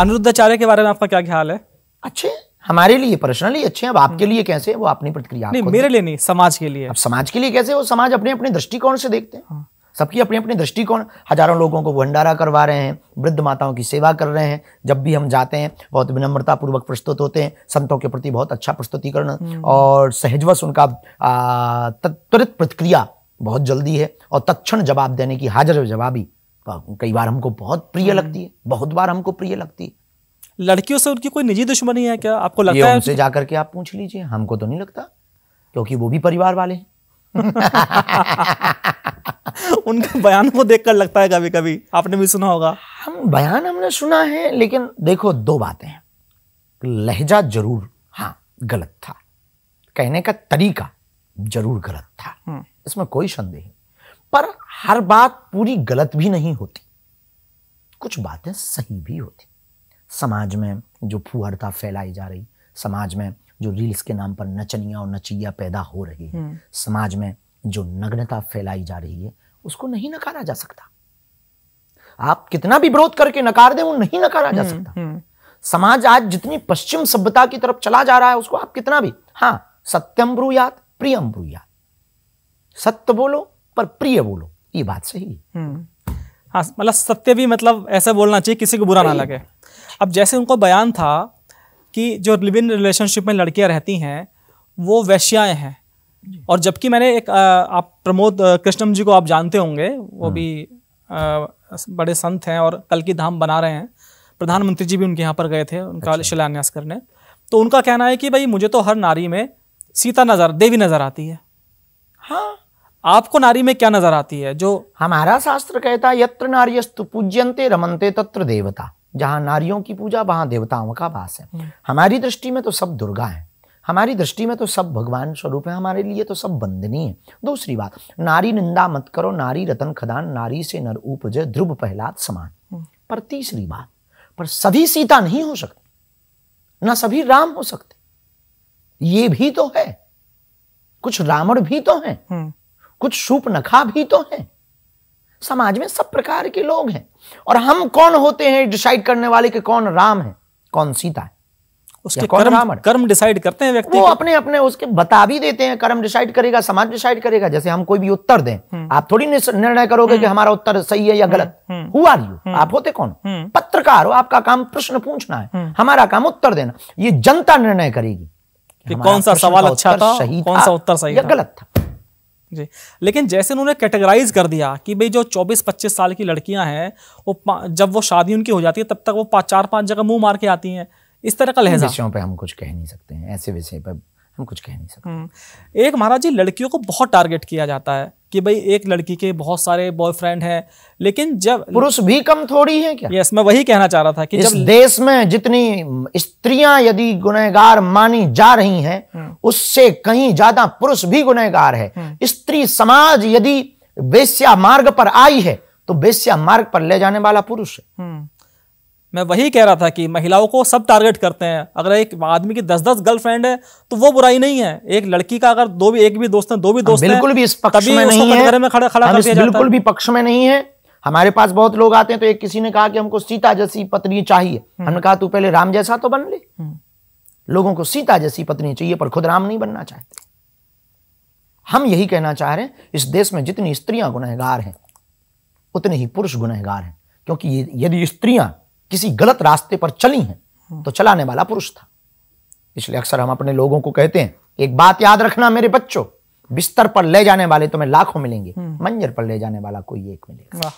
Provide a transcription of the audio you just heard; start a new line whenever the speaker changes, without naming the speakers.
अनिरुद्धाचार्य के बारे में आपका क्या ख्याल है?
अच्छे, हमारे लिए पर्सनली अच्छे हैं। अब आपके लिए कैसे, वो अपनी प्रतिक्रिया।
नहीं, मेरे लिए नहीं, समाज के लिए।
अब समाज के लिए कैसे, वो समाज अपने अपने दृष्टिकोण से देखते हैं। सबकी अपनी अपनी दृष्टिकोण। हजारों लोगों को भंडारा करवा रहे हैं, वृद्ध माताओं की सेवा कर रहे हैं। जब भी हम जाते हैं बहुत विनम्रता पूर्वक प्रस्तुत होते हैं, संतों के प्रति बहुत अच्छा प्रस्तुतिकरण और सहजवश उनका त्वरित प्रतिक्रिया बहुत जल्दी है और तत्क्षण जवाब देने की हाजिर जवाबी कई बार हमको बहुत प्रिय लगती है, बहुत बार हमको प्रिय लगती है।
लड़कियों से उनकी कोई निजी दुश्मनी है क्या, आपको लगता है?
उनसे जाकर के आप पूछ लीजिए, हमको तो नहीं लगता, क्योंकि वो भी परिवार वाले हैं।
उनके बयान को देखकर लगता है कभी कभी, आपने भी सुना होगा।
हम बयान हमने सुना है, लेकिन देखो दो बातें हैं। लहजा जरूर हाँ गलत था, कहने का तरीका जरूर गलत था, इसमें कोई संदेह नहीं। पर हर बात पूरी गलत भी नहीं होती, कुछ बातें सही भी होती। समाज में जो फुहरता फैलाई जा रही, समाज में जो रील्स के नाम पर नचनिया और नचिया पैदा हो रही है, समाज में जो नग्नता फैलाई जा रही है, उसको नहीं नकारा जा सकता। आप कितना भी विरोध करके नकार दें, वो नहीं नकारा जा सकता। समाज आज जितनी पश्चिम सभ्यता की तरफ चला जा रहा है, उसको आप कितना भी, हाँ सत्यम ब्रूयात प्रियम ब्रूयात, सत्य बोलो पर प्रिय बोलो, ये बात सही है।
हाँ, मतलब सत्य भी मतलब ऐसा बोलना चाहिए किसी को बुरा ना लगे। अब जैसे उनको बयान था कि जो लिव इन रिलेशनशिप में लड़कियां रहती हैं वो वैश्याएं हैं, और जबकि मैंने एक आप प्रमोद कृष्णम जी को आप जानते होंगे, वो भी बड़े संत हैं और कल की धाम बना रहे हैं। प्रधानमंत्री जी भी उनके यहाँ पर गए थे उनका शिलान्यास करने। तो उनका कहना है कि भाई मुझे तो हर नारी में सीता देवी नजर आती है।
हाँ,
आपको नारी में क्या नजर आती है? जो
हमारा शास्त्र कहता है यत्र नार्यस्तु पूज्यन्ते रमन्ते तत्र देवता, जहां नारियों की पूजा वहां देवताओं का वास है। हमारी दृष्टि में तो सब दुर्गा है, हमारी दृष्टि में तो सब भगवान स्वरूप है, हमारे लिए तो सब बंदनी है। दूसरी बात, नारी निंदा मत करो, नारी रतन खदान, नारी से नर उपजे ध्रुव प्रहलाद समान। पर तीसरी बात, पर सभी सीता नहीं हो सकती, ना सभी राम हो सकते, ये भी तो है। कुछ रावण भी तो हैं, कुछ शूर्पणखा भी तो हैं। समाज में सब प्रकार के लोग हैं, और हम कौन होते हैं डिसाइड करने वाले कि कौन राम है कौन सीता है?
उसके कर्म डिसाइड करते हैं व्यक्ति,
वो अपने अपने उसके बता भी देते हैं। कर्म डिसाइड करेगा, समाज डिसाइड करेगा। जैसे हम कोई भी उत्तर दें, आप थोड़ी निर्णय करोगे कि हमारा उत्तर सही है या गलत। हु आर यू, आप होते कौन? पत्रकार हो, आपका काम प्रश्न पूछना है, हमारा काम उत्तर देना। ये जनता निर्णय करेगी
कि कौन सा सवाल अच्छा था, कौन सा उत्तर सही
या गलत था
जी। लेकिन जैसे उन्होंने कैटेगराइज कर दिया कि भाई जो 24-25 साल की लड़कियां हैं, वो जब वो शादी उनकी हो जाती है तब तक वो 4-5 जगह मुंह मार के आती हैं, इस तरह का लहजा।
विषयों पे हम कुछ कह नहीं सकते हैं, ऐसे विषय पर हम कुछ कह नहीं सकते।
एक महाराज जी, लड़कियों को बहुत टारगेट किया जाता है कि भाई एक लड़की के बहुत सारे बॉयफ्रेंड हैं, लेकिन जब
पुरुष भी कम थोड़ी है क्या?
यस, मैं वही कहना चाह रहा था कि
इस देश में जितनी स्त्रियां यदि गुनहगार मानी जा रही हैं, उससे कहीं ज्यादा पुरुष भी गुनहगार है। स्त्री समाज यदि वेश्या मार्ग पर आई है तो वेश्या मार्ग पर ले जाने वाला पुरुष है।
मैं वही कह रहा था कि महिलाओं को सब टारगेट करते हैं। अगर एक आदमी की 10-10 गर्लफ्रेंड है तो वो बुराई नहीं है। एक लड़की का अगर एक भी दोस्त है, दो भी दोस्त हैं,
बिल्कुल भी इस पक्ष में नहीं है,
में खड़ा कर दिया जाता है।
बिल्कुल भी पक्ष में नहीं है। हमारे पास बहुत लोग आते हैं, तो एक किसी ने कहा कि हमको सीता जैसी पत्नी चाहिए। हमने कहा तू पहले राम जैसा तो बन ले। लोगों को सीता जैसी पत्नी चाहिए, पर खुद राम नहीं बनना चाहते। हम यही कहना चाह रहे हैं, इस देश में जितनी स्त्रियां गुनहगार हैं उतने ही पुरुष गुनहगार हैं, क्योंकि यदि स्त्रियां किसी गलत रास्ते पर चली हैं तो चलाने वाला पुरुष था। इसलिए अक्सर हम अपने लोगों को कहते हैं, एक बात याद रखना मेरे बच्चों, बिस्तर पर ले जाने वाले तुम्हें लाखों मिलेंगे, मंजर पर ले जाने वाला कोई एक मिलेगा।